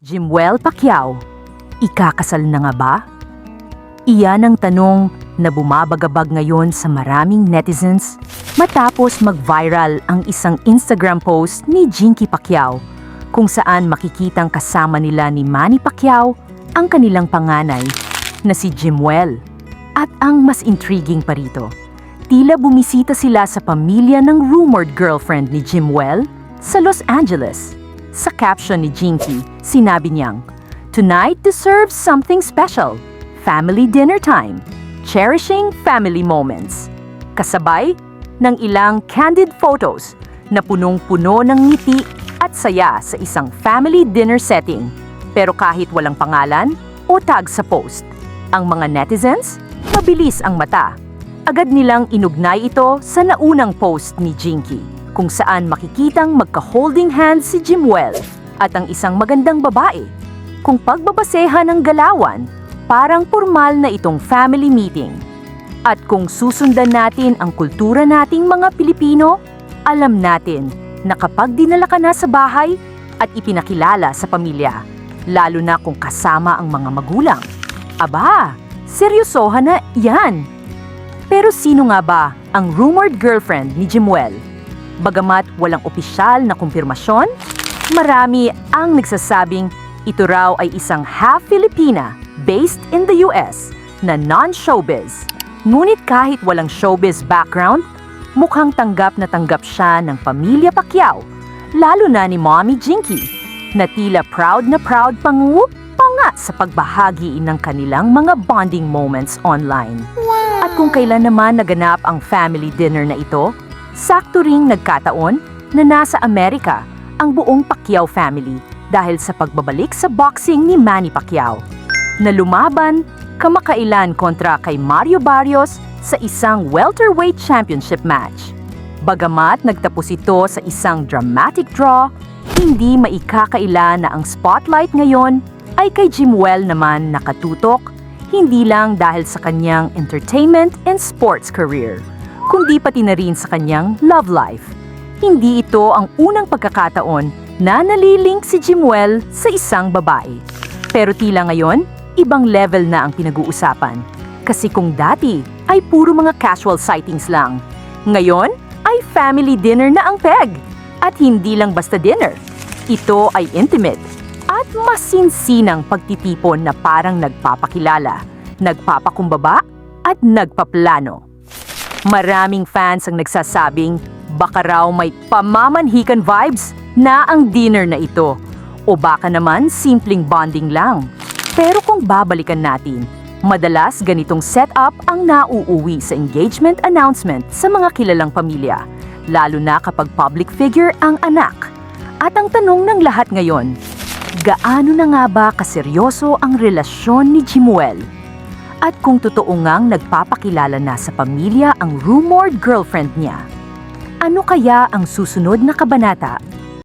Jimwell Pacquiao, ikakasal na nga ba? Iyan ang tanong na bumabagabag ngayon sa maraming netizens matapos mag-viral ang isang Instagram post ni Jinky Pacquiao kung saan makikitang kasama nila ni Manny Pacquiao ang kanilang panganay na si Jimwell. At ang mas intriguing pa rito, tila bumisita sila sa pamilya ng rumored girlfriend ni Jimwell sa Los Angeles. Sa caption ni Jinky, sinabi niyang, "Tonight deserves something special. Family dinner time. Cherishing family moments." Kasabay ng ilang candid photos na punong-puno ng ngiti at saya sa isang family dinner setting. Pero kahit walang pangalan o tag sa post, ang mga netizens, mabilis ang mata. Agad nilang inugnay ito sa naunang post ni Jinky, kung saan makikitang magka-holding hands si Jimwell at ang isang magandang babae. Kung pagbabasehan ng galawan, parang formal na itong family meeting. At kung susundan natin ang kultura nating mga Pilipino, alam natin na kapag dinala ka na sa bahay at ipinakilala sa pamilya, lalo na kung kasama ang mga magulang, aba, seryosohan na yan! Pero sino nga ba ang rumored girlfriend ni Jimwell? Bagamat walang opisyal na kumpirmasyon, marami ang nagsasabing ito raw ay isang half-Filipina based in the US na non-showbiz. Ngunit kahit walang showbiz background, mukhang tanggap siya ng pamilya Pacquiao, lalo na ni Mommy Jinky, na tila proud pa nga sa pagbahagi ng kanilang mga bonding moments online. At kung kailan naman naganap ang family dinner na ito, sakto ring nagkataon na nasa Amerika ang buong Pacquiao family dahil sa pagbabalik sa boxing ni Manny Pacquiao, na lumaban kamakailan kontra kay Mario Barrios sa isang welterweight championship match. Bagamat nagtapos ito sa isang dramatic draw, hindi maikakaila na ang spotlight ngayon ay kay Jimwell naman nakatutok, hindi lang dahil sa kanyang entertainment and sports career, kundi pati na rin sa kanyang love life. Hindi ito ang unang pagkakataon na nalilink si Jimwell sa isang babae. Pero tila ngayon, ibang level na ang pinag-uusapan. Kasi kung dati ay puro mga casual sightings lang, ngayon ay family dinner na ang peg. At hindi lang basta dinner. Ito ay intimate at masinsinang pagtitipon na parang nagpapakilala, nagpapakumbaba at nagpaplano. Maraming fans ang nagsasabing baka raw may pamamanhikan vibes na ang dinner na ito, o baka naman simpleng bonding lang. Pero kung babalikan natin, madalas ganitong setup ang nauuwi sa engagement announcement sa mga kilalang pamilya, lalo na kapag public figure ang anak. At ang tanong ng lahat ngayon, gaano na nga ba kaseryoso ang relasyon ni Jimwell? At kung totoo ngang nagpapakilala na sa pamilya ang rumored girlfriend niya, ano kaya ang susunod na kabanata